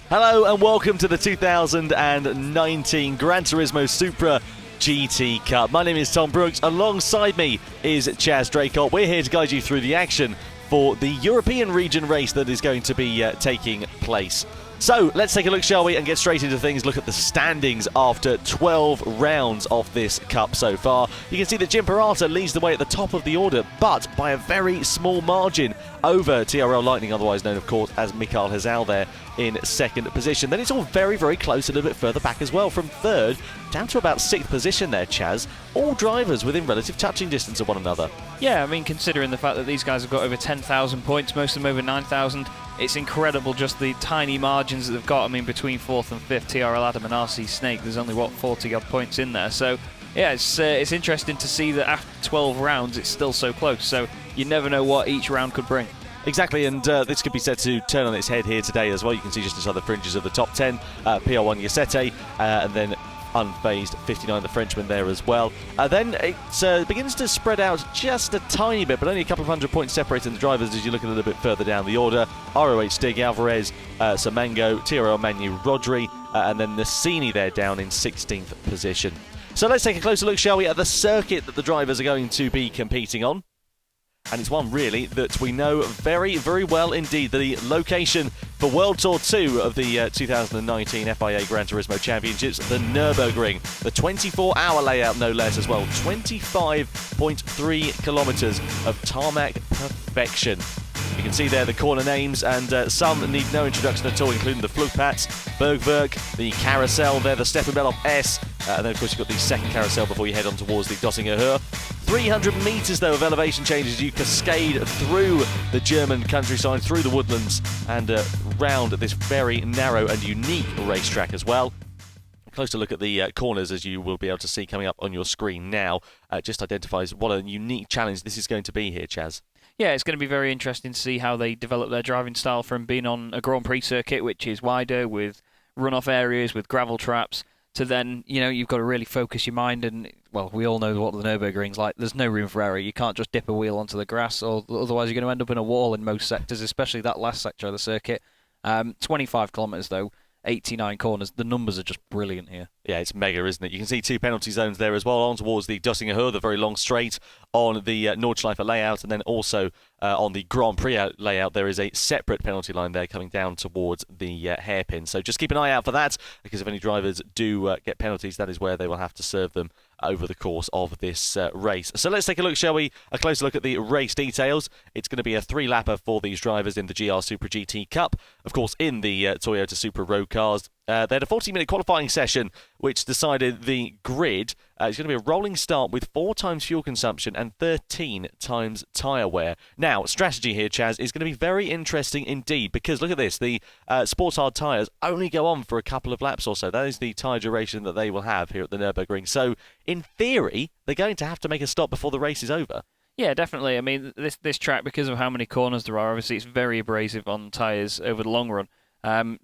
Hello and welcome to the 2019 Gran Turismo Supra GT Cup. My name is Tom Brooks. Alongside me is Chaz Draycott. We're here to guide you through the action for the European region race that is going to be taking place. So let's take a look, shall we, and get straight into things. Look at the standings after 12 rounds of this cup so far. You can see that Jim Peralta leads the way at the top of the order, but by a very small margin over TRL Lightning, otherwise known, of course, as Mikael Hazal there in second position. Then it's all very, very close a little bit further back as well, from third down to about sixth position there, Chaz. All drivers within relative touching distance of one another. Yeah, I mean, considering the fact that these guys have got over 10,000 points, most of them over 9,000, it's incredible just the tiny margins that they've got. I mean, between fourth and fifth, TRL Adam and RC Snake, there's only, 40-odd points in there. So, yeah, it's interesting to see that after 12 rounds, it's still so close. So, you never know what each round could bring. Exactly, and this could be set to turn on its head here today as well. You can see just inside the fringes of the top 10, PR1 Yasete, and then unfazed 59, the Frenchman there as well. Then it begins to spread out just a tiny bit, but only a couple of 100 points separating the drivers as you look a little bit further down the order. ROH Stig, Alvarez, Samango, TRL Manu Rodri, and then Nassini there down in 16th position. So let's take a closer look, shall we, at the circuit that the drivers are going to be competing on. And it's one, really, that we know very, very well indeed. The location for World Tour 2 of the 2019 FIA Gran Turismo Championships, the Nürburgring. The 24-hour layout, no less, as well. 25.3 kilometres of tarmac perfection. You can see there the corner names, and some need no introduction at all, including the Flugplatz, Bergwerk, the Carousel there, the Steffenbeloff S, and then of course you've got the second carousel before you head on towards the Dottinger Höhe. 300 metres though of elevation changes. You cascade through the German countryside, through the woodlands, and round this very narrow and unique racetrack as well. A closer look at the corners, as you will be able to see coming up on your screen now, just identifies what a unique challenge this is going to be here, Chaz. Yeah, it's going to be very interesting to see how they develop their driving style from being on a Grand Prix circuit, which is wider, with runoff areas, with gravel traps, to then, you've got to really focus your mind. And, well, we all know what the Nürburgring's like. There's no room for error. You can't just dip a wheel onto the grass, or otherwise you're going to end up in a wall in most sectors, especially that last sector of the circuit. 25 kilometres, though. 89 corners. The numbers are just brilliant here. Yeah, it's mega, isn't it? You can see two penalty zones there as well, on towards the Dottinger Höhe, the very long straight on the Nordschleife layout, and then also on the Grand Prix layout there is a separate penalty line there coming down towards the hairpin. So just keep an eye out for that, because if any drivers do get penalties, that is where they will have to serve them over the course of this race. So let's take a look, shall we? A closer look at the race details. It's going to be a three-lapper for these drivers in the GR Supra GT Cup. Of course, in the Toyota Supra road cars. They had a 40-minute qualifying session which decided the grid. It's going to be a rolling start with 4 times fuel consumption and 13 times tyre wear. Now, strategy here, Chaz, is going to be very interesting indeed, because look at this. The Sports Hard tyres only go on for a couple of laps or so. That is the tyre duration that they will have here at the Nürburgring. So, in theory, they're going to have to make a stop before the race is over. Yeah, definitely. I mean, this track, because of how many corners there are, obviously it's very abrasive on tyres over the long run.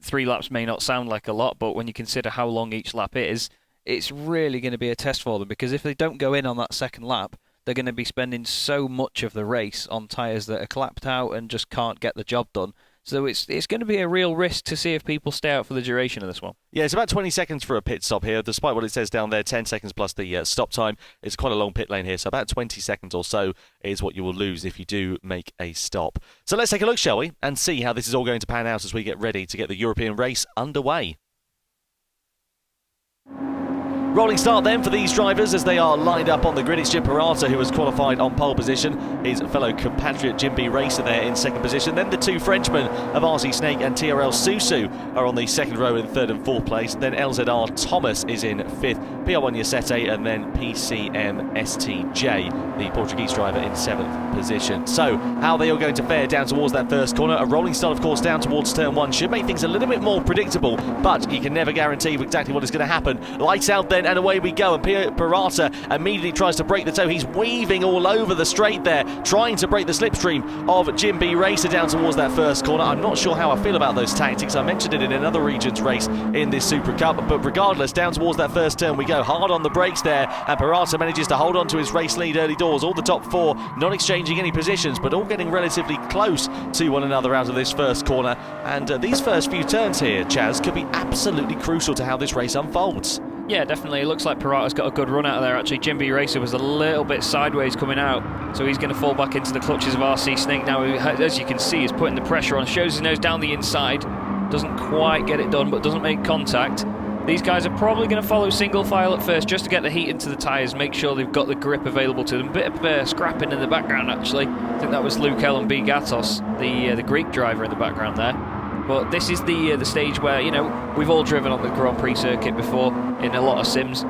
3 laps may not sound like a lot, but when you consider how long each lap is, it's really going to be a test for them, because if they don't go in on that second lap, they're going to be spending so much of the race on tyres that are clapped out and just can't get the job done. So it's going to be a real risk to see if people stay out for the duration of this one. Yeah, it's about 20 seconds for a pit stop here, despite what it says down there, 10 seconds plus the stop time. It's quite a long pit lane here, so about 20 seconds or so is what you will lose if you do make a stop. So let's take a look, shall we, and see how this is all going to pan out as we get ready to get the European race underway. Rolling start then for these drivers as they are lined up on the grid. It's Jim Peralta who has qualified on pole position. His fellow compatriot Jim B. Racer there in second position. Then the two Frenchmen of RC Snake and TRL Susu are on the second row in third and fourth place. Then LZR Thomas is in fifth, PR1 Yasete, and then PCM STJ, the Portuguese driver, in seventh position. So how they are going to fare down towards that first corner. A rolling start, of course, down towards turn one should make things a little bit more predictable, but you can never guarantee exactly what is going to happen. Lights out then point, and away we go. And Pirata immediately tries to break the toe. He's weaving all over the straight there, trying to break the slipstream of Jim B Racer down towards that first corner. I'm not sure how I feel about those tactics. I mentioned it in another region's race in this Supra Cup, but regardless, down towards that first turn we go. Hard on the brakes there, and Pirata manages to hold on to his race lead early doors. All the top four not exchanging any positions, but all getting relatively close to one another out of this first corner. And these first few turns here, Chaz, could be absolutely crucial to how this race unfolds. Yeah, definitely. It looks like Pirata's got a good run out of there, actually. Jim B Racer was a little bit sideways coming out, so he's going to fall back into the clutches of RC Snake now, who, as you can see, is putting the pressure on, shows his nose down the inside, doesn't quite get it done, but doesn't make contact. These guys are probably going to follow single file at first, just to get the heat into the tyres, make sure they've got the grip available to them. Bit of scrapping in the background, actually. I think that was Luke L and B Gatos, the Greek driver in the background there. But this is the stage where, you know, we've all driven on the Grand Prix circuit before in a lot of sims.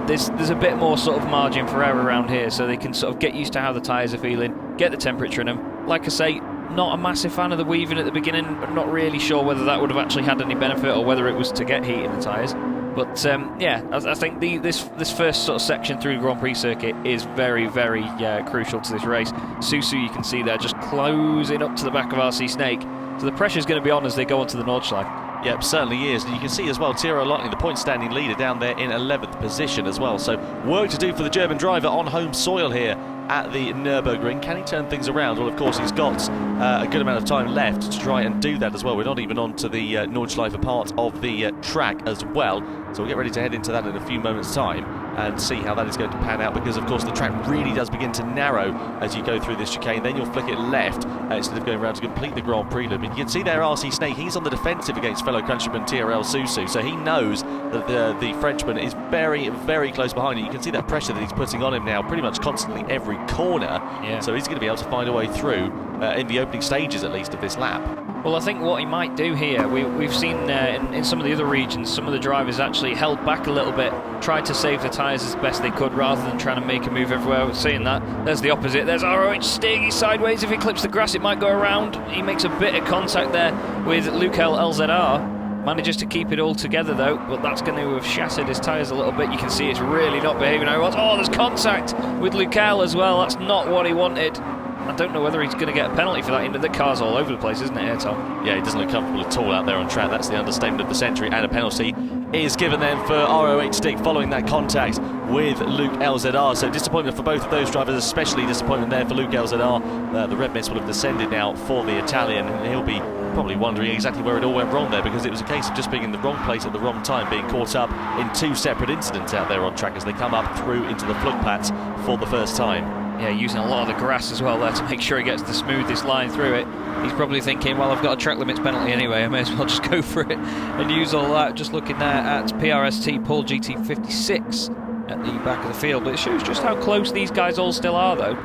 There's a bit more sort of margin for error around here, so they can sort of get used to how the tyres are feeling, get the temperature in them. Like I say, not a massive fan of the weaving at the beginning. I'm not really sure whether that would have actually had any benefit or whether it was to get heat in the tyres. But yeah, I think this first sort of section through the Grand Prix circuit is very, very crucial to this race. Susu, you can see there, just closing up to the back of RC Snake. So the pressure's going to be on as they go onto the Nordschleife. Yep, certainly is. And you can see as well, Tiro Lightning, the point-standing leader, down there in 11th position as well. So work to do for the German driver on home soil here at the Nürburgring. Can he turn things around? Well, of course, he's got a good amount of time left to try and do that as well. We're not even on to the Nordschleife part of the track as well. So we'll get ready to head into that in a few moments' time and see how that is going to pan out, because of course the track really does begin to narrow as you go through this chicane. Then you'll flick it left instead of going around to complete the Grand Prix loop. And you can see there RC Snake, he's on the defensive against fellow countryman TRL Susu, so he knows that the Frenchman is very, very close behind him. You can see that pressure that he's putting on him now pretty much constantly every corner. Yeah. So he's going to be able to find a way through in the opening stages at least of this lap. Well, I think what he might do here, we've seen in some of the other regions, some of the drivers actually held back a little bit, tried to save the tyres as best they could rather than trying to make a move everywhere. We're seeing that. There's the opposite. There's ROH steering sideways. If he clips the grass, it might go around. He makes a bit of contact there with Luke L LZR. Manages to keep it all together though, but that's going to have shattered his tyres a little bit. You can see it's really not behaving how he wants. Oh, there's contact with Luke L as well. That's not what he wanted. I don't know whether he's going to get a penalty for that. The car's all over the place, isn't it here, Tom? Yeah, he doesn't look comfortable at all out there on track. That's the understatement of the century, and a penalty is given then for ROH stick following that contact with Luke LZR. So disappointment for both of those drivers, especially disappointment there for Luke LZR. The red mist will have descended now for the Italian, and he'll be probably wondering exactly where it all went wrong there, because it was a case of just being in the wrong place at the wrong time, being caught up in two separate incidents out there on track as they come up through into the Flugplatz for the first time. Yeah, using a lot of the grass as well there to make sure he gets the smoothest line through it. He's probably thinking, well, I've got a track limits penalty anyway, I may as well just go for it and use all that. Just looking there at PRST Paul GT56 at the back of the field, but it shows just how close these guys all still are though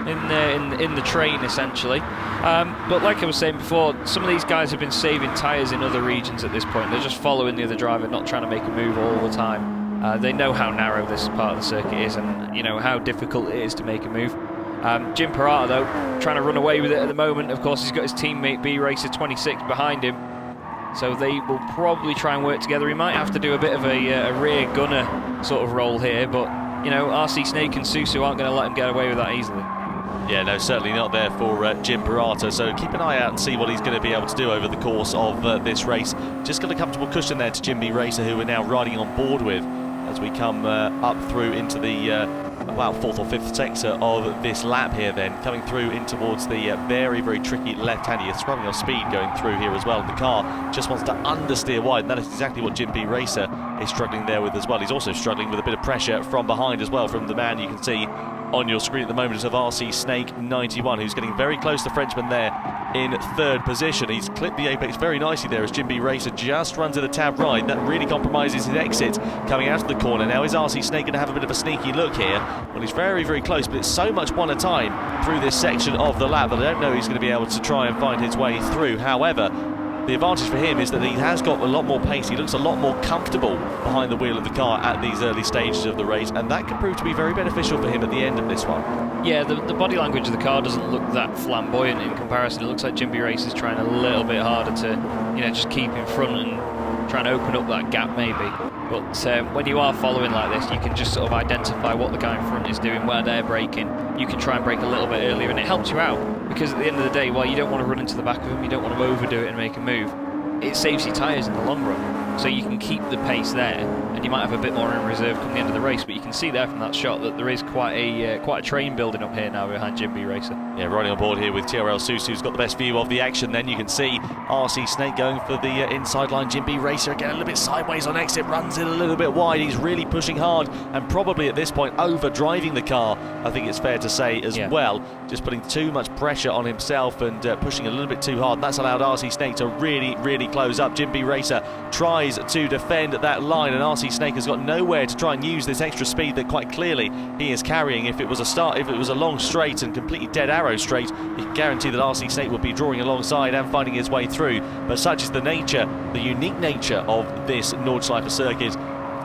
in the train essentially. But like I was saying before, some of these guys have been saving tyres in other regions at this point. They're just following the other driver, not trying to make a move all the time. They know how narrow this part of the circuit is, and you know how difficult it is to make a move. Jim Pirata though, trying to run away with it at the moment. Of course, he's got his teammate B Racer 26 behind him, so they will probably try and work together. He might have to do a bit of a rear gunner sort of role here, but you know, RC Snake and Susu aren't going to let him get away with that easily. Yeah, no, certainly not there for Jim Pirata, so keep an eye out and see what he's going to be able to do over the course of this race. Just got a comfortable cushion there to Jim B Racer, who we're now riding on board with as we come up through into the fourth or fifth sector of this lap here, then coming through in towards the very, very tricky left-hand. You're throwing off speed going through here as well, and the car just wants to understeer wide, and that is exactly what Jim B Racer is struggling there with as well. He's also struggling with a bit of pressure from behind as well, from the man you can see on your screen at the moment of RC Snake 91, who's getting very close to the Frenchman there in third position. He's clipped the apex very nicely there as Jim B Racer just runs in the tab right. That really compromises his exit coming out of the corner. Now is RC Snake going to have a bit of a sneaky look here? Well, he's very, very close, but it's so much one at a time through this section of the lap that I don't know he's going to be able to try and find his way through. However, the advantage for him is that he has got a lot more pace. He looks a lot more comfortable behind the wheel of the car at these early stages of the race, and that can prove to be very beneficial for him at the end of this one. Yeah, the body language of the car doesn't look that flamboyant in comparison. It looks like Jim B Race is trying a little bit harder to, you know, just keep in front and try and open up that gap maybe. But when you are following like this, you can just sort of identify what the guy in front is doing, where they're braking. You can try and brake a little bit earlier, and it helps you out, because at the end of the day, while you don't want to run into the back of him, you don't want to overdo it and make a move, it saves your tyres in the long run. So you can keep the pace there, and you might have a bit more in reserve come the end of the race. But you can see there from that shot that there is quite a train building up here now behind Jim B Racer. Yeah, riding on board here with TRL Susu's got the best view of the action. Then you can see RC Snake going for the inside line. Jim B Racer again a little bit sideways on exit, runs it a little bit wide. He's really pushing hard and probably at this point overdriving the car, I think it's fair to say as well. Just putting too much pressure on himself and pushing a little bit too hard. That's allowed RC Snake to really close up. Jim B Racer tries to defend that line, and RC Snake has got nowhere to try and use this extra speed that quite clearly he is carrying. If it was a long straight and completely dead arrow straight, you can guarantee that RC Snake would be drawing alongside and finding his way through. But such is the unique nature of this Nordschleife circuit.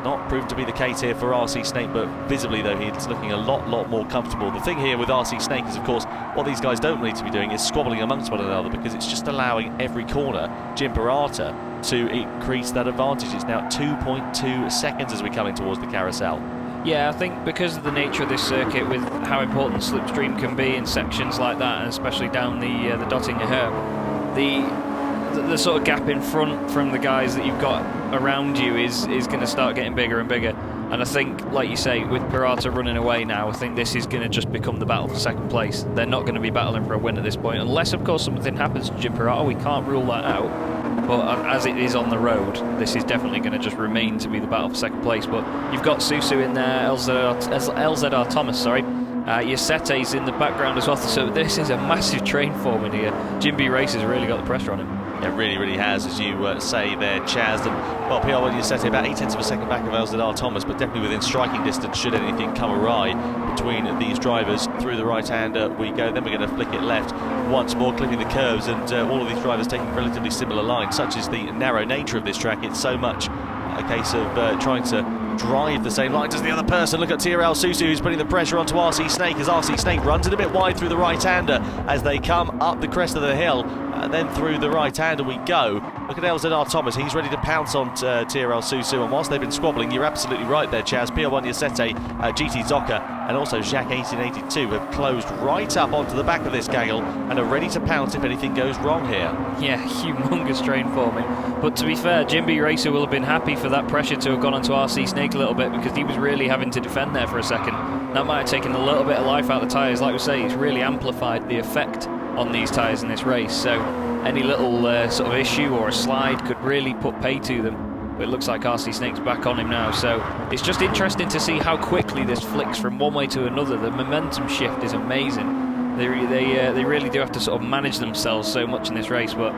Not proven to be the case here for RC Snake, but visibly though he's looking a lot more comfortable. The thing here with RC Snake is, of course, what these guys don't need to be doing is squabbling amongst one another, because it's just allowing every corner Jim Pirata to increase that advantage. It's now 2.2 seconds as we're coming towards the carousel. Yeah, I think because of the nature of this circuit, with how important slipstream can be in sections like that, and especially down the Dottinger Her, the sort of gap in front from the guys that you've got around you is going to start getting bigger and bigger. And I think, like you say, with Pirata running away now, I think this is going to just become the battle for second place. They're not going to be battling for a win at this point, unless, of course, something happens to Jim Pirata. We can't rule that out. But as it is on the road, this is definitely going to just remain to be the battle for second place. But you've got Susu in there, LZR Thomas, sorry. Yosete's in the background as well. So this is a massive train forming here. Jim B Racer's really got the pressure on him. It really has, as you say there, Chaz. And, well, PR1 Yosete about 0.8 of a second back of LZR Thomas, but definitely within striking distance should anything come awry between these drivers. Through the right hand we go, then we're going to flick it left once more, clipping the curves, and all of these drivers taking relatively similar lines. Such is the narrow nature of this track. It's so much a case of trying to drive the same lines as the other person. Look at TRL Susu, who's putting the pressure onto RC Snake, as RC Snake runs it a bit wide through the right-hander as they come up the crest of the hill, and then through the right-hander we go. Look at LZR Thomas, he's ready to pounce on TRL Susu, and whilst they've been squabbling, you're absolutely right there, Chaz. PR1 Yosete, GT Zoka, and also Jacques 1882 have closed right up onto the back of this gaggle and are ready to pounce if anything goes wrong here. Yeah, humongous train forming. But to be fair, Jim B Racer will have been happy for that pressure to have gone onto RC Snake a little bit, because he was really having to defend there for a second. That might have taken a little bit of life out of the tyres. Like we say, it's really amplified the effect on these tyres in this race. So any little sort of issue or a slide could really put pay to them. But it looks like RC Snake's back on him now, so it's just interesting to see how quickly this flicks from one way to another. The momentum shift is amazing. They really do have to sort of manage themselves so much in this race, but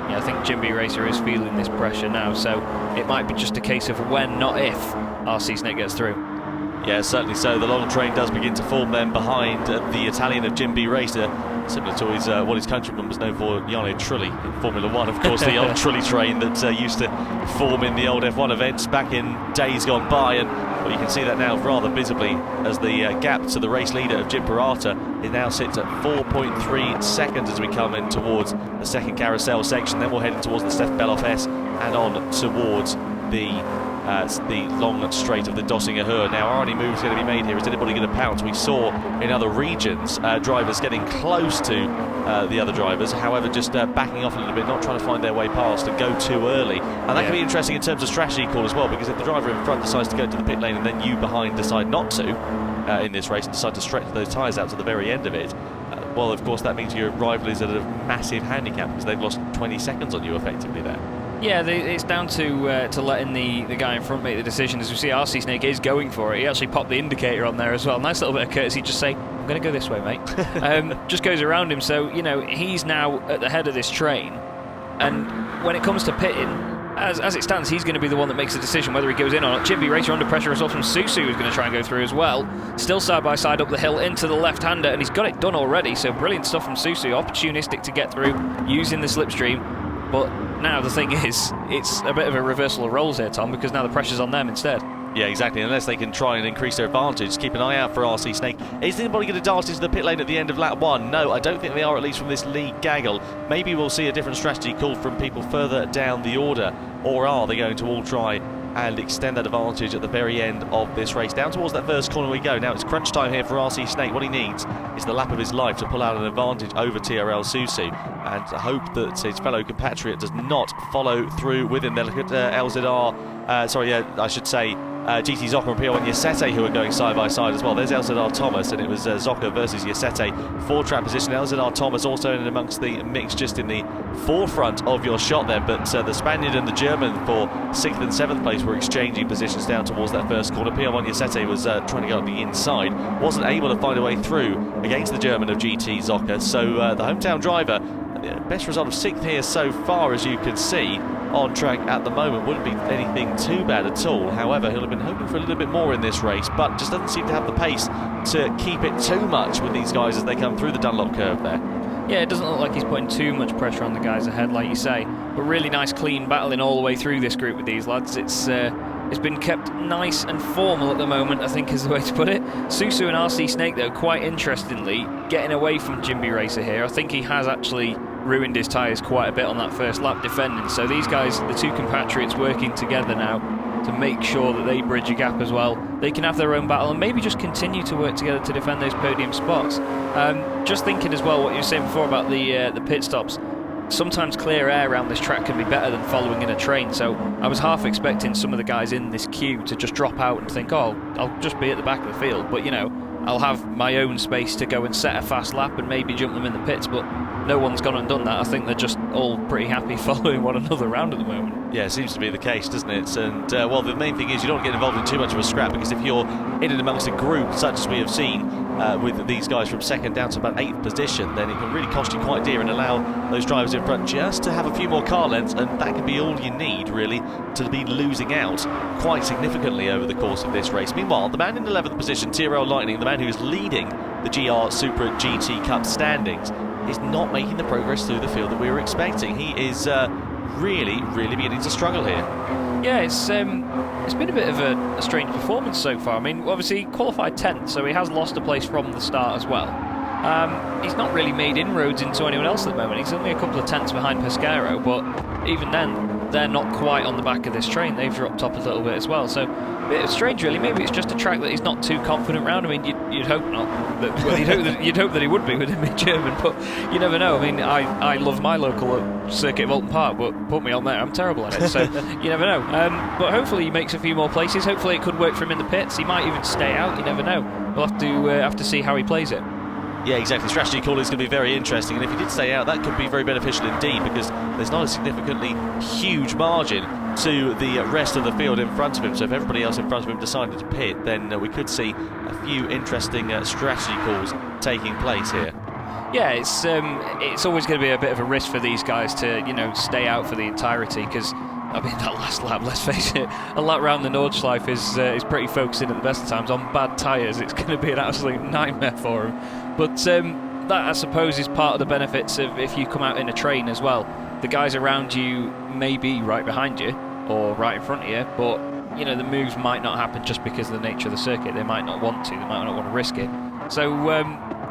yeah, I think Jim B Racer is feeling this pressure now, so it might be just a case of when, not if, RC Snake gets through. Yeah, certainly so. The long train does begin to form then behind the Italian of Jim B Racer, similar to what his countryman was known for, Jarno Trulli in Formula 1, of course, the old Trulli train that used to form in the old F1 events back in days gone by. And well, you can see that now rather visibly as the gap to the race leader of Jim Pirata, it now sits at 4.3 seconds as we come in towards the second carousel section. Then we'll head in towards the Steph Beloff S and on towards the long straight of the Dottinger Her. Now, are any moves going to be made here? Is anybody going to pounce? We saw in other regions drivers getting close to the other drivers, however, just backing off a little bit, not trying to find their way past and go too early. And that can be interesting in terms of strategy call as well, because if the driver in front decides to go to the pit lane and then you behind decide not to in this race and decide to stretch those tyres out to the very end of it, well, of course, that means your rival is at a massive handicap because they've lost 20 seconds on you effectively there. Yeah, it's down to letting the guy in front make the decision. As we see, RC Snake is going for it. He actually popped the indicator on there as well. Nice little bit of courtesy, just say, I'm going to go this way, mate. Just goes around him. So, you know, he's now at the head of this train. And when it comes to pitting, as it stands, he's going to be the one that makes the decision whether he goes in or not. Jim B Racer under pressure as well from Susu, who's going to try and go through as well. Still side by side up the hill into the left-hander, and he's got it done already. So brilliant stuff from Susu. Opportunistic to get through using the slipstream. But now the thing is, it's a bit of a reversal of roles here, Tom, because now the pressure's on them instead. Yeah, exactly. Unless they can try and increase their advantage, keep an eye out for RC Snake. Is anybody going to dart into the pit lane at the end of lap 1? No, I don't think they are, at least from this lead gaggle. Maybe we'll see a different strategy called from people further down the order or are they going to all try and extend that advantage at the very end of this race? Down towards that first corner we go. Now it's crunch time here for RC Snake. What he needs is the lap of his life to pull out an advantage over TRL Susu, and hope that his fellow compatriot does not follow through with him. They look at GT Zocker and P1 Yasete, who are going side by side as well. There's LZR Thomas, and it was Zocker versus Yasete. 4-trap position. LZR Thomas also in amongst the mix, just in the forefront of your shot there. But the Spaniard and the German for 6th and 7th place were exchanging positions down towards that first corner. P1 Yasete was trying to go up the inside, wasn't able to find a way through against the German of GT Zocker. So the hometown driver, best result of 6th here so far, as you can see on track at the moment. Wouldn't be anything too bad at all. However, he'll have been hoping for a little bit more in this race, but just doesn't seem to have the pace to keep it too much with these guys as they come through the Dunlop curve there. Yeah, it doesn't look like he's putting too much pressure on the guys ahead, like you say. But really nice, clean battling all the way through this group with these lads. It's been kept nice and formal at the moment, I think is the way to put it. Susu and RC Snake, though, quite interestingly, getting away from Jimby Racer here. I think he has actually ruined his tyres quite a bit on that first lap defending. So these guys, the two compatriots, working together now to make sure that they bridge a gap as well. They can have their own battle and maybe just continue to work together to defend those podium spots. Just thinking as well what you were saying before about the pit stops. Sometimes clear air around this track can be better than following in a train, so I was half expecting some of the guys in this queue to just drop out and think, oh, I'll just be at the back of the field, but you know, I'll have my own space to go and set a fast lap and maybe jump them in the pits, but no one's gone and done that. I think they're just all pretty happy following one another around at the moment. Yeah, it seems to be the case, doesn't it? And, well, the main thing is you don't get involved in too much of a scrap, because if you're in and amongst a group, such as we have seen with these guys from 2nd down to about 8th position, then it can really cost you quite dear and allow those drivers in front just to have a few more car lengths, and that can be all you need, really, to be losing out quite significantly over the course of this race. Meanwhile, the man in 11th position, TRL Lightning, the man who is leading the GR Supra GT Cup standings, is not making the progress through the field that we were expecting. He is really beginning to struggle here. Yeah, it's been a bit of a strange performance so far. I mean, obviously he qualified 10th, so he has lost a place from the start as well. He's not really made inroads into anyone else at the moment. He's only a couple of tenths behind Pescaro, but even then, they're not quite on the back of this train. They've dropped up a little bit as well. So a bit strange, really. Maybe it's just a track that he's not too confident around. I mean, you'd hope not. Well, you'd hope that he would be with him in German, but you never know. I mean, I love my local circuit, Volton Park, but put me on there, I'm terrible at it. So you never know. But hopefully he makes a few more places. Hopefully it could work for him in the pits. He might even stay out. You never know. We'll have to see how he plays it. Yeah, exactly. Strategy call is going to be very interesting, and if he did stay out, that could be very beneficial indeed, because there's not a significantly huge margin to the rest of the field in front of him. So if everybody else in front of him decided to pit, then we could see a few interesting strategy calls taking place here. Yeah, it's always going to be a bit of a risk for these guys to, you know, stay out for the entirety, because I mean, that last lap, let's face it, a lap round the Nordschleife is pretty focusing at the best of times. On bad tyres, it's going to be an absolute nightmare for him. But that, I suppose, is part of the benefits of if you come out in a train as well. The guys around you may be right behind you or right in front of you, but you know, the moves might not happen just because of the nature of the circuit. They might not want to, they might not want to risk it. So,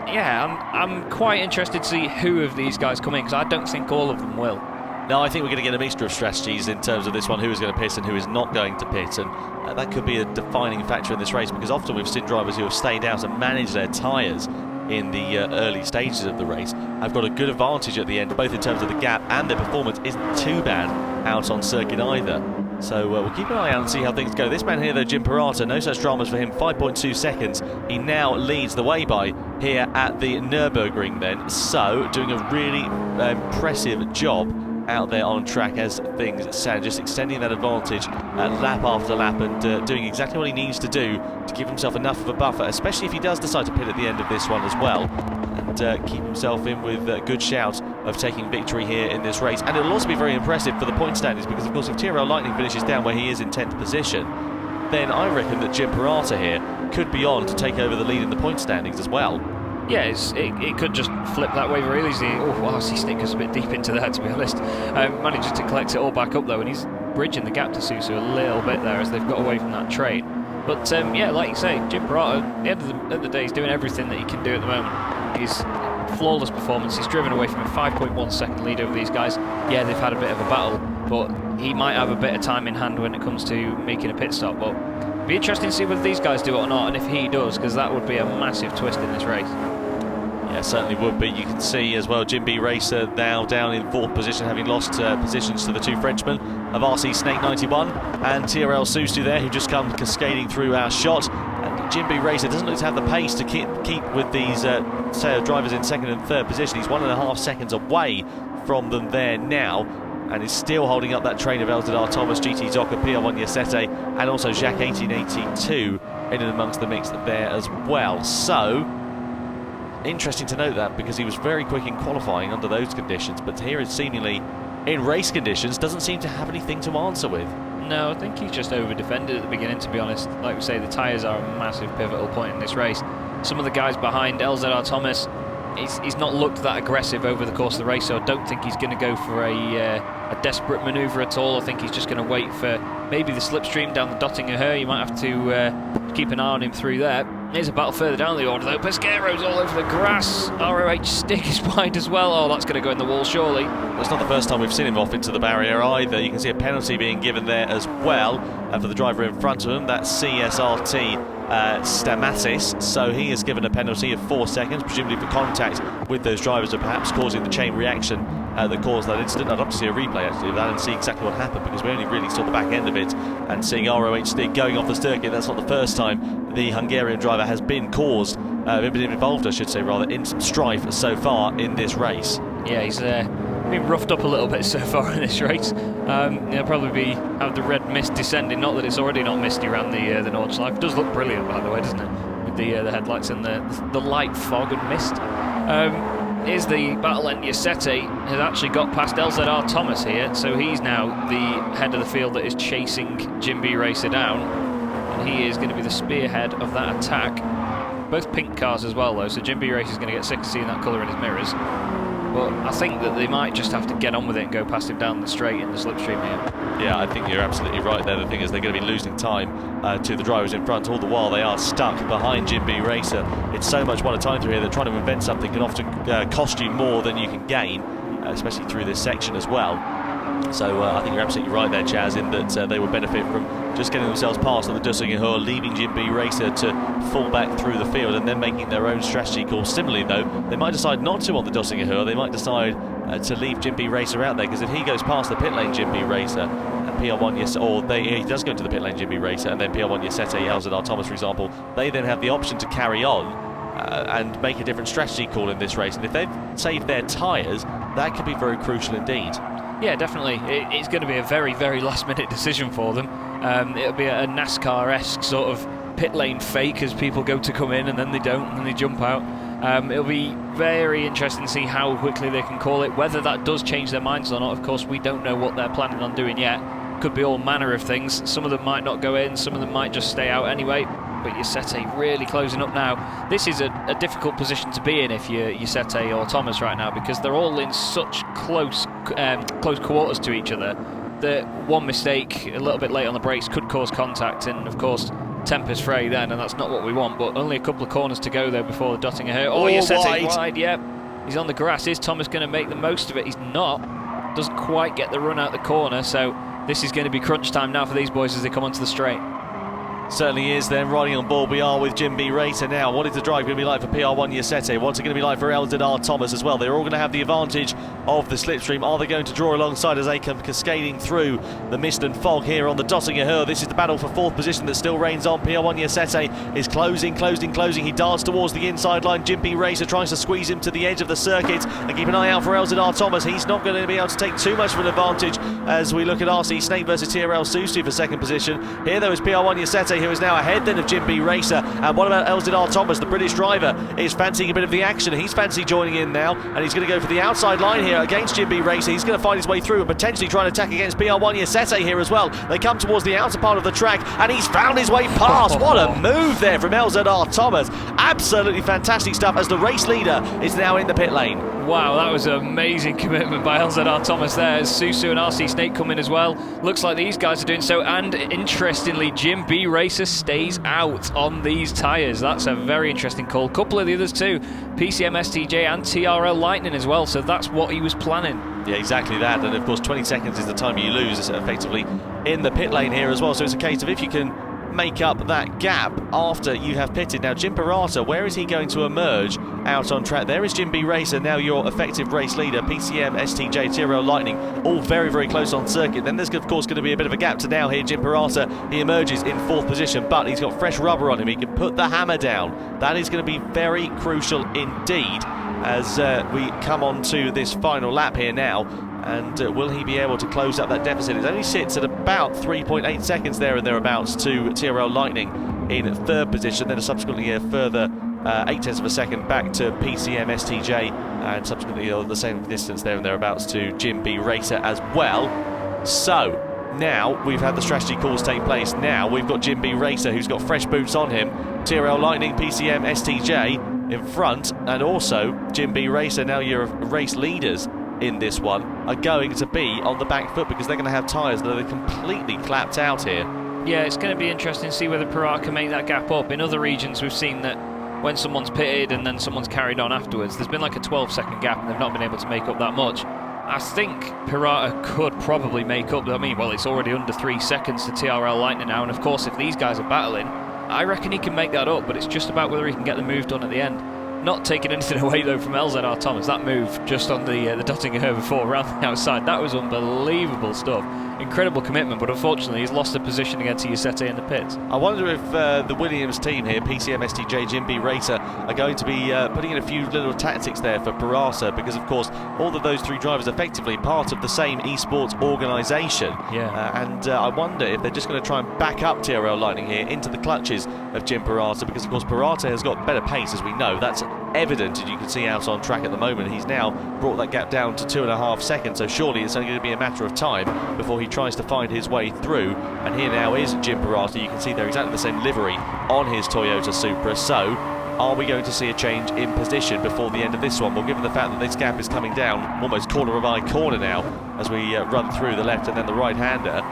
yeah, I'm quite interested to see who of these guys come in, because I don't think all of them will. No, I think we're going to get a mixture of strategies in terms of this one, who is going to pit and who is not going to pit, and that could be a defining factor in this race, because often we've seen drivers who have stayed out and managed their tyres in the early stages of the race have got a good advantage at the end, both in terms of the gap, and their performance isn't too bad out on circuit either. So we'll keep an eye out and see how things go. This man here, though, Jim Parata, no such dramas for him, 5.2 seconds. He now leads the way by here at the Nürburgring then. So, doing a really impressive job out there on track as things stand, just extending that advantage lap after lap, and doing exactly what he needs to do to give himself enough of a buffer, especially if he does decide to pit at the end of this one as well, and keep himself in with a good shout of taking victory here in this race. And it'll also be very impressive for the point standings, because of course if TRL Lightning finishes down where he is in 10th position, then I reckon that Jim Parata here could be on to take over the lead in the point standings as well. Yeah, it could just flip that way very easily. Oh, wow, see Snickers a bit deep into that, to be honest. Manages to collect it all back up, though, and he's bridging the gap to Susu a little bit there as they've got away from that train. But, yeah, like you say, Jim Parata, at the end of the day, he's doing everything that he can do at the moment. He's flawless performance. He's driven away from a 5.1 second lead over these guys. Yeah, they've had a bit of a battle, but he might have a bit of time in hand when it comes to making a pit stop. But it'd be interesting to see whether these guys do it or not, and if he does, because that would be a massive twist in this race. Yeah, certainly would be. You can see as well Jim B Racer now down in 4th position, having lost positions to the 2 Frenchmen of RC Snake 91 and TRL Susu there, who just come cascading through our shot. And Jim B Racer doesn't look to have the pace to keep with these drivers in 2nd and 3rd position. He's 1.5 seconds away from them there now, and is still holding up that train of LZR Thomas, GT Zoka, PR1 Yasete, and also Jacques 1882 in and amongst the mix there as well. So interesting to note that, because he was very quick in qualifying under those conditions, but here is seemingly in race conditions doesn't seem to have anything to answer with. No, I think he's just over-defended at the beginning, to be honest. Like we say, the tyres are a massive pivotal point in this race. Some of the guys behind LZR Thomas, he's not looked that aggressive over the course of the race, so I don't think he's going to go for a desperate manoeuvre at all. I think he's just going to wait for maybe the slipstream down the Dottinger Her. You might have to keep an eye on him through there. Here's a battle further down the order though. Pesquero's all over the grass. ROH stick is wide as well. Oh, that's going to go in the wall surely. It's not the first time we've seen him off into the barrier either. You can see a penalty being given there as well, and for the driver in front of him, that's CSRT Stamatis, so he is given a penalty of 4 seconds, presumably for contact with those drivers and perhaps causing the chain reaction that caused that incident. I'd love to see a replay actually of that and see exactly what happened, because we only really saw the back end of it, and seeing ROH Stick going off the circuit, that's not the first time the Hungarian driver has been involved, I should say rather, in some strife so far in this race. Yeah, he's been roughed up a little bit so far in this race. He'll probably have the red mist descending, not that it's already not misty around the Nordschleife. It does look brilliant, by the way, doesn't it? With the headlights and the light fog and mist. Here's the battle, and Yasete has actually got past LZR Thomas here, so he's now the head of the field that is chasing Jim B Racer down, and he is going to be the spearhead of that attack. Both pink cars as well though, so Jim B Racer is going to get sick of seeing that colour in his mirrors. But I think that they might just have to get on with it and go past him down the straight in the slipstream here. Yeah, I think you're absolutely right there. The thing is, they're going to be losing time to the drivers in front. All the while they are stuck behind Jim B Racer. It's so much one at a time through here that trying to invent something can often cost you more than you can gain, especially through this section as well. So I think you're absolutely right there, Chaz, in that they would benefit from just getting themselves past on the Dussenger Hur, leaving Jim B Racer to fall back through the field and then making their own strategy call. Similarly, though, they might decide not to on the Dussenger Hur. They might decide to leave Jim B Racer out there, because if he goes past the pit lane Jim B Racer and PR1 he does go into the pit lane Jim B Racer and then PR1 Yasete, LZR Thomas, for example, they then have the option to carry on and make a different strategy call in this race. And if they've saved their tyres, that could be very crucial indeed. Yeah, definitely. It's going to be a very, very last-minute decision for them. It'll be a NASCAR-esque sort of pit lane fake as people go to come in and then they don't and then they jump out. It'll be very interesting to see how quickly they can call it. Whether that does change their minds or not, of course, we don't know what they're planning on doing yet. Could be all manner of things. Some of them might not go in, some of them might just stay out anyway. But Yasete really closing up now. This is a difficult position to be in if you're Yasete or Thomas right now, because they're all in such close quarters to each other that one mistake a little bit late on the brakes could cause contact, and of course tempers fray then, and that's not what we want. But only a couple of corners to go though before the Dottinger Hurt. Oh, Yasete wide, yep. He's on the grass. Is Thomas going to make the most of it? He's not. Doesn't quite get the run out the corner, so this is going to be crunch time now for these boys as they come onto the straight. Certainly is then. Riding on board we are with Jim B Racer now. What is the drive going to be like for PR1 Yasete? What's it going to be like for LZR Thomas as well? They're all going to have the advantage of the slipstream. Are they going to draw alongside as they come cascading through the mist and fog here on the Dottinger Hur? This is the battle for 4th position that still reigns on. PR1 Yasete is closing. He darts towards the inside line. Jim B Racer tries to squeeze him to the edge of the circuit, and keep an eye out for LZR Thomas. He's not going to be able to take too much of an advantage as we look at RC Snake versus TRL Susu for 2nd position. Here though is PR1 Yasete, who is now ahead then of Jim B Racer. And what about LZR Thomas? The British driver is fancying a bit of the action. He's fancy joining in now, and he's going to go for the outside line here against Jim B Racer. He's going to find his way through and potentially try and attack against PR1 Yasete here as well. They come towards the outer part of the track, and he's found his way past. What a move there from LZR Thomas. Absolutely fantastic stuff as the race leader is now in the pit lane. Wow, that was an amazing commitment by LZR Thomas there. As Susu and RC Snake come in as well. Looks like these guys are doing so, and interestingly, Jim B Racer stays out on these tyres. That's a very interesting call. A couple of the others too, PCM STJ and TRL Lightning as well, so that's what he was planning. Yeah, exactly that. And of course 20 seconds is the time you lose effectively in the pit lane here as well. So it's a case of if you can make up that gap after you have pitted. Now Jim Pirata, where is he going to emerge out on track? There is Jim B Racer, now your effective race leader. PCM, STJ, TRL Lightning, all very, very close on circuit. Then there's of course going to be a bit of a gap to now here. Jim Pirata, he emerges in 4th position, but he's got fresh rubber on him. He can put the hammer down. That is going to be very crucial indeed as we come on to this final lap here now. And will he be able to close up that deficit? It only sits at about 3.8 seconds there and thereabouts to TRL Lightning in 3rd position. Then subsequently a further 0.8 of a second back to PCM STJ, and subsequently the same distance there and thereabouts to Jim B Racer as well. So now we've had the strategy calls take place. Now we've got Jim B Racer, who's got fresh boots on him. TRL Lightning, PCM STJ in front, and also Jim B Racer, now your race leaders in this one, are going to be on the back foot because they're going to have tyres that are completely clapped out here. Yeah, it's going to be interesting to see whether Pirata can make that gap up. In other regions, we've seen that when someone's pitted and then someone's carried on afterwards, there's been like a 12-second gap and they've not been able to make up that much. I think Pirata could probably make up. I mean, well, it's already under 3 seconds to TRL Lightning now, and of course, if these guys are battling, I reckon he can make that up, but it's just about whether he can get the move done at the end. Not taking anything away though from LZR Thomas, that move just on the Dottinger Her before around the outside, that was unbelievable stuff. Incredible commitment, but unfortunately he's lost a position against Iusete in the pits. I wonder if the Williams team here, PCM, STJ, Jim B Racer, are going to be putting in a few little tactics there for Pirata, because of course all of those 3 drivers are effectively part of the same esports organisation. Yeah. And I wonder if they're just going to try and back up TRL Lightning here into the clutches of Jim Pirata, because of course Pirata has got better pace, as we know. That's evident, and you can see out on track at the moment. He's now brought that gap down to 2.5 seconds, so surely it's only going to be a matter of time before he tries to find his way through. And here now is Jim Pirata. You can see they're exactly the same livery on his Toyota Supra. So are we going to see a change in position before the end of this one? Well, given the fact that this gap is coming down almost corner of eye corner now as we run through the left and then the right-hander,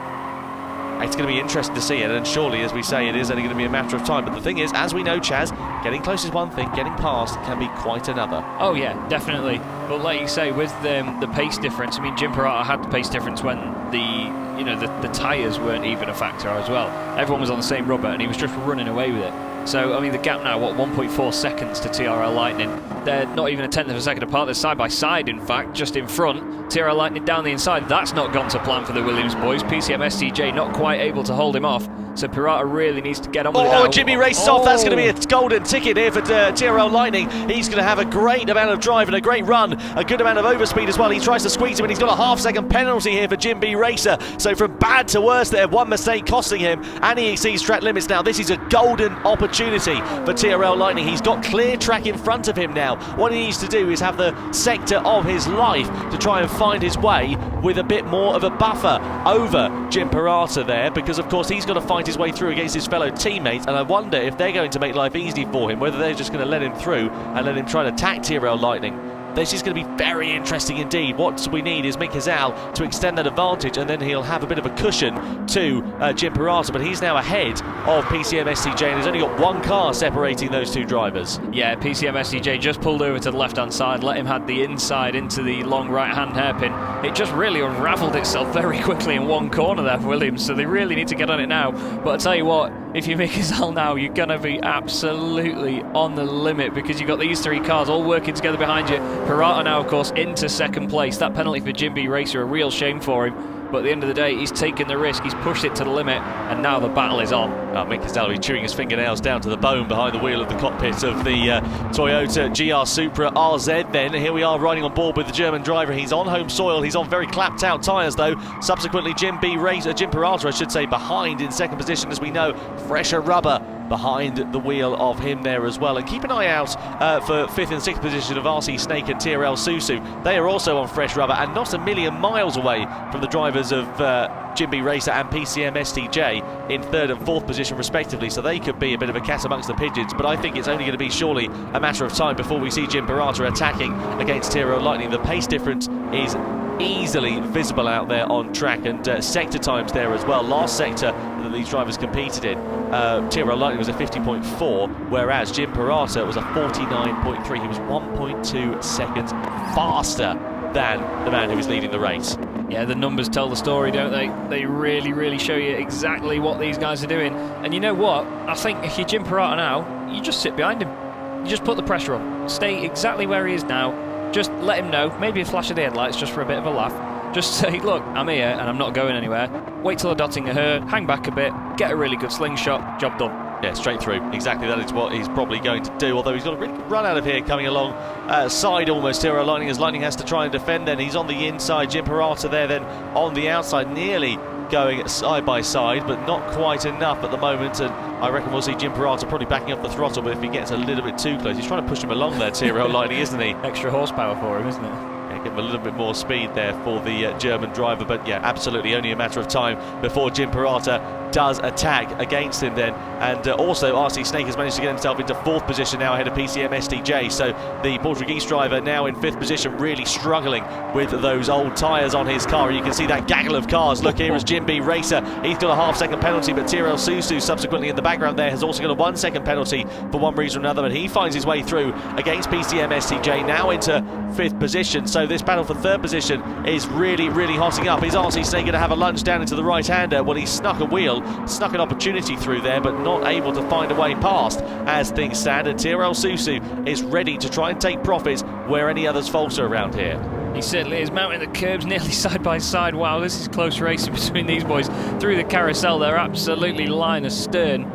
it's going to be interesting to see it, and surely, as we say, it is only going to be a matter of time. But the thing is, as we know, Chaz, getting close is one thing, getting past can be quite another. Oh yeah, definitely. But like you say, with the pace difference, I mean, Jim Pirata had the pace difference when the tyres weren't even a factor as well. Everyone was on the same rubber, and he was just running away with it. So, I mean, the gap now, what, 1.4 seconds to TRL Lightning. They're not even a 1/10 of a second apart. They're side by side, in fact, just in front. TRL Lightning down the inside. That's not gone to plan for the Williams boys. PCM STJ not quite able to hold him off. So Pirata really needs to get on with it now. Oh, Jimmy races off. That's going to be a golden ticket here for TRL Lightning. He's going to have a great amount of drive and a great run, a good amount of overspeed as well. He tries to squeeze him, and he's got a half-second penalty here for Jim B Racer. So from bad to worse there, one mistake costing him, and he exceeds track limits now. This is a golden opportunity for TRL Lightning. He's got clear track in front of him now. What he needs to do is have the sector of his life to try and find his way with a bit more of a buffer over Jim Pirata there, because of course he's got to fight his way through against his fellow teammates, and I wonder if they're going to make life easy for him, whether they're just going to let him through and let him try to attack TRL Lightning. This is going to be very interesting indeed. What we need is Mick Hazal to extend that advantage, and then he'll have a bit of a cushion to Jim Pirata, but he's now ahead of PCM STJ, and he's only got one car separating those 2 drivers. Yeah, PCM STJ just pulled over to the left-hand side, let him have the inside into the long right-hand hairpin. It just really unravelled itself very quickly in one corner there for Williams, so they really need to get on it now. But I tell you what, if you Mick Hazal now, you're going to be absolutely on the limit, because you've got these 3 cars all working together behind you. Pirata now, of course, into second place. That penalty for Jim B Racer, a real shame for him. But at the end of the day, he's taken the risk, he's pushed it to the limit, and now the battle is on. Mick Hazal will be chewing his fingernails down to the bone behind the wheel of the cockpit of the Toyota GR Supra RZ then. Here we are riding on board with the German driver. He's on home soil, he's on very clapped out tyres though. Subsequently, Jim Pirata, I should say, behind in second position, as we know, fresher rubber behind the wheel of him there as well. And keep an eye out for 5th and 6th position of RC Snake and TRL Susu. They are also on fresh rubber and not a million miles away from the drivers of Jim B Racer and PCM STJ in 3rd and 4th position respectively, so they could be a bit of a cat amongst the pigeons. But I think it's only going to be surely a matter of time before we see Jim Pirata attacking against TRL Lightning. The pace difference is easily visible out there on track, and sector times there as well. Last sector that these drivers competed in, TRL Lightning was a 50.4, whereas Jim Pirata was a 49.3. He was 1.2 seconds faster than the man who is leading the race. Yeah, the numbers tell the story, don't they? They really, really show you exactly what these guys are doing. And you know what? I think if you're Jim Pirata now, you just sit behind him. You just put the pressure on. Stay exactly where he is now. Just let him know. Maybe a flash of the headlights just for a bit of a laugh. Just say, look, I'm here and I'm not going anywhere. Wait till the dotting her, hang back a bit, get a really good slingshot, job done. Yeah, straight through. Exactly, that is what he's probably going to do, although he's got a really good run out of here, coming along side almost here. Lightning, as Lightning has to try and defend then. He's on the inside, Jim Pirata there then on the outside, nearly going side by side, but not quite enough at the moment, and I reckon we'll see Jim Pirata probably backing up the throttle, but if he gets a little bit too close, he's trying to push him along there, Tyrrell Lightning, isn't he? Extra horsepower for him, isn't it? Give him a little bit more speed there for the German driver, but yeah, absolutely only a matter of time before Jim Pirata does attack against him then. And also RC Snake has managed to get himself into 4th position now ahead of PCM STJ, so the Portuguese driver now in 5th position, really struggling with those old tyres on his car. You can see that gaggle of cars. Look, here is Jim B Racer, he's got a half-second penalty, but Tyrrell Susu subsequently in the background there has also got a 1-second penalty for one reason or another, but he finds his way through against PCM STJ, now into 5th position. So this battle for 3rd position is really, really hotting up. Is RC Snake going to have a lunge down into the right-hander? Well, he snuck a wheel, snuck an opportunity through there, but not able to find a way past as things stand, and Tyrrell Susu is ready to try and take profits where any others falter around here. He certainly is, mounting the curbs nearly side by side. Wow, this is close racing between these boys. Through the carousel, they're absolutely line astern.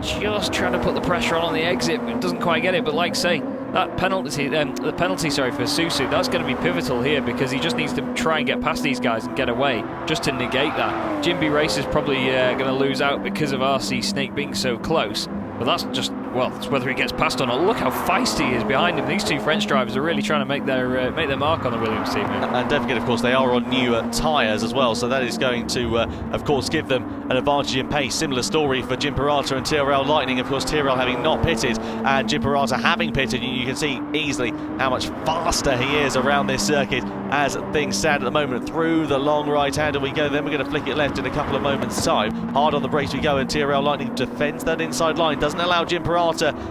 Just trying to put the pressure on the exit, but doesn't quite get it. But like I say, that penalty, the penalty, for Susu, that's going to be pivotal here, because he just needs to try and get past these guys and get away, just to negate that. Jim B Racer's probably going to lose out because of RC Snake being so close. But that's just, well, it's whether he gets past or not. Look how feisty he is behind him. These two French drivers are really trying to make their mark on the Williams team. And don't forget, of course, they are on new tyres as well, so that is going to, of course, give them an advantage in pace. Similar story for Jim Pirata and Tyrrell Lightning. Of course, Tyrrell having not pitted and Jim Pirata having pitted, and you can see easily how much faster he is around this circuit as things stand at the moment. Through the long right-hander we go, then we're going to flick it left in a couple of moments' time. Hard on the brakes we go, and Tyrrell Lightning defends that inside line, doesn't allow Jim Pirata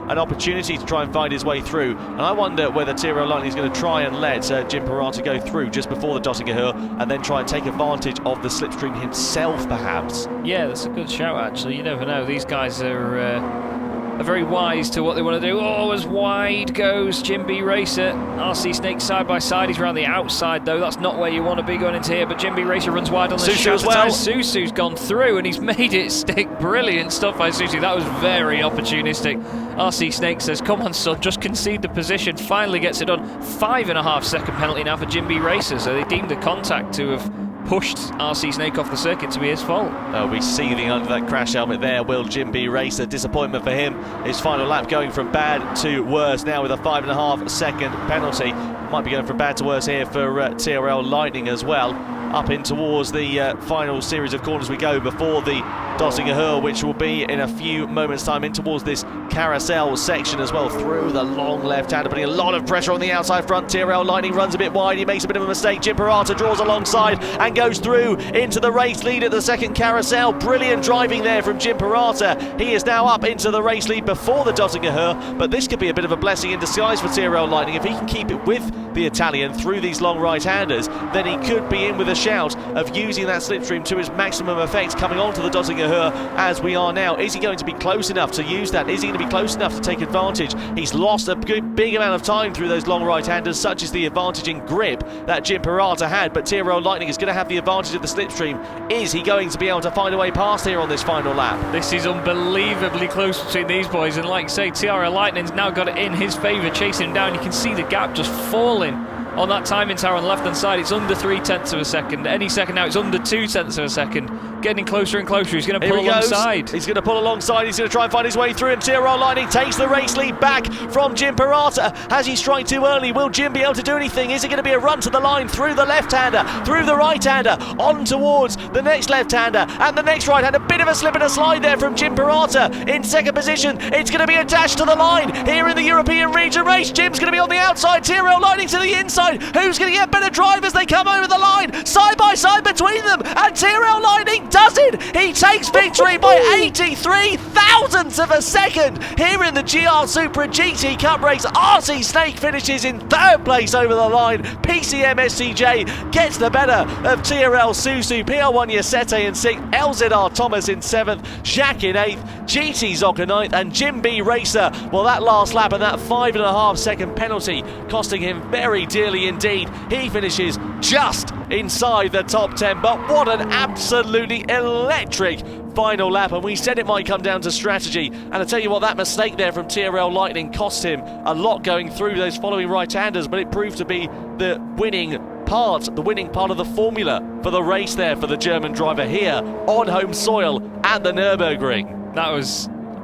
an opportunity to try and find his way through. And I wonder whether Tyrrell Lightning is going to try and let Jim Pirata go through just before the Dottinger and then try and take advantage of the slipstream himself, perhaps. Yeah, that's a good shout, actually. You never know. These guys are very wise to what they want to do. Oh, as wide goes Jim B Racer. RC Snake side by side. He's around the outside, though. That's not where you want to be going into here. But Jim B Racer runs wide on the Susu as well. Susu's gone through and he's made it stick. Brilliant stuff by Susu. That was very opportunistic. RC Snake says, come on, son, just concede the position. Finally gets it done. 5.5 second penalty now for Jim B Racer. So they deemed the contact to have pushed RC Snake off the circuit to be his fault. They'll be seething under that crash helmet there, will Jim B Racer. Disappointment for him. His final lap going from bad to worse now with a 5.5 second penalty. Might be going from bad to worse here for TRL Lightning as well. Up in towards the final series of corners we go before the Dottinger Hurl, which will be in a few moments' time, in towards this carousel section as well, through the long left-hander, putting a lot of pressure on the outside front. TRL Lightning runs a bit wide, he makes a bit of a mistake. Jim Pirata draws alongside and goes through into the race lead at the second carousel. Brilliant driving there from Jim Pirata. He is now up into the race lead before the Dottinger Hurl, but this could be a bit of a blessing in disguise for TRL Lightning. If he can keep it with the Italian through these long right-handers, then he could be in with a shout of using that slipstream to his maximum effect coming onto the Dottinger Hurl as we are now. Is he going to be close enough to use that? Is he going to be close enough to take advantage? He's lost a big amount of time through those long right-handers, such as the advantage in grip that Jim Pirata had, but TRL Lightning is going to have the advantage of the slipstream. Is he going to be able to find a way past here on this final lap? This is unbelievably close between these boys, and like I say, TRL Lightning's now got it in his favour, chasing him down. You can see the gap just falling on that timing tower on the left hand side. It's under 0.3 of a second. Any second now it's under 0.2 of a second. Getting closer and closer. He's going to pull alongside. He's going to pull alongside. He's going to try and find his way through him. TRL Lightning takes the race lead back from Jim Pirata. Has he strike too early? Will Jim be able to do anything? Is it going to be a run to the line through the left-hander, through the right-hander, on towards the next left-hander and the next right-hander? A bit of a slip and a slide there from Jim Pirata in second position. It's going to be a dash to the line here in the European region race. Jim's going to be on the outside. TRL Lightning to the inside. Who's going to get better drive as they come over the line? Side by side between them, and TRL Lightning does it! He takes victory by 83 thousandths of a second here in the GR Supra GT Cup race. RC Snake finishes in 3rd place over the line. PCM SCJ gets the better of TRL Susu, PR1 Yasete in 6th, LZR Thomas in 7th, Jacques in 8th, GT Zoka 9th, and Jim B Racer. Well, that last lap and that 5.5 second penalty costing him very dearly indeed. He finishes just inside the top 10, but what an absolutely electric final lap, and we said it might come down to strategy, and I tell you what, that mistake there from TRL Lightning cost him a lot going through those following right-handers, but it proved to be the winning part of the formula for the race there for the German driver here on home soil at the Nürburgring.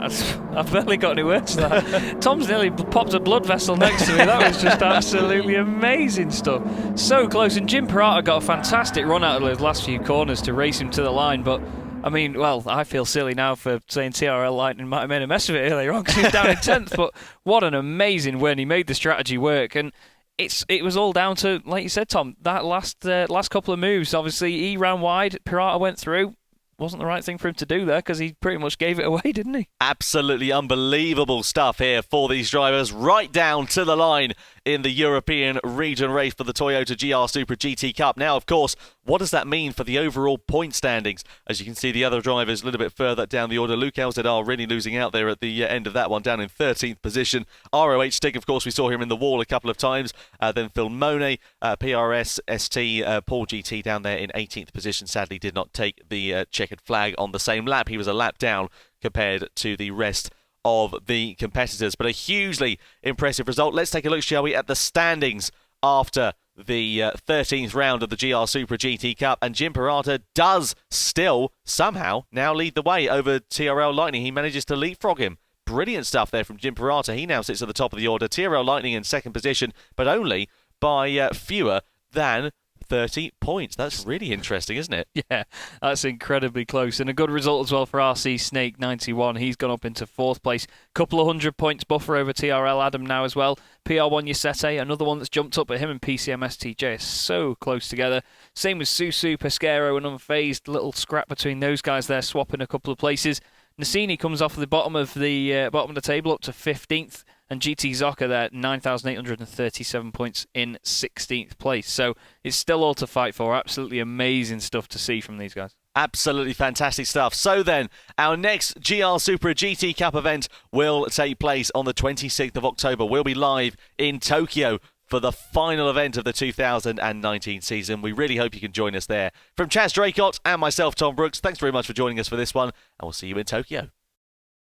I've barely got any words to that. Tom's nearly popped a blood vessel next to me. That was just absolutely amazing stuff. So close, and Jim Parata got a fantastic run out of those last few corners to race him to the line, but I mean, well, I feel silly now for saying TRL Lightning might have made a mess of it earlier on because he was down in 10th, but what an amazing win. He made the strategy work, and it was all down to, like you said, Tom, that last couple of moves. Obviously, he ran wide, Parata went through. Wasn't the right thing for him to do there because he pretty much gave it away, didn't he? Absolutely unbelievable stuff here for these drivers, right down to the line in the European region race for the Toyota GR Supra GT Cup. Now, of course, what does that mean for the overall point standings? As you can see, the other drivers a little bit further down the order. Luke LZR really losing out there at the end of that one, down in 13th position. ROH Stick, of course, we saw him in the wall a couple of times. Then Phil Monet, PRS ST, Paul GT down there in 18th position. Sadly, did not take the checkered flag on the same lap. He was a lap down compared to the rest of the competitors, but a hugely impressive result. Let's take a look, shall we, at the standings after the 13th round of the GR Supra GT Cup, and Jim Parata does still somehow now lead the way over TRL Lightning. He manages to leapfrog him. Brilliant stuff there from Jim Parata. He now sits at the top of the order. TRL Lightning in 2nd position, but only by fewer than 30 points. That's really interesting, isn't it? Yeah, that's incredibly close. And a good result as well for RC Snake 91. He's gone up into 4th place. Couple of 100 points buffer over TRL Adam now as well. PR1 Yasete, another one that's jumped up at him, and PCM STJ is so close together. Same with Susu, Pesquero and Unfazed. Little scrap between those guys there, swapping a couple of places. Nassini comes off the bottom of the table up to 15th. And GT Zoka there, 9,837 points in 16th place. So it's still all to fight for. Absolutely amazing stuff to see from these guys. Absolutely fantastic stuff. So then, our next GR Supra GT Cup event will take place on the 26th of October. We'll be live in Tokyo for the final event of the 2019 season. We really hope you can join us there. From Chaz Draycott and myself, Tom Brooks, thanks very much for joining us for this one, and we'll see you in Tokyo.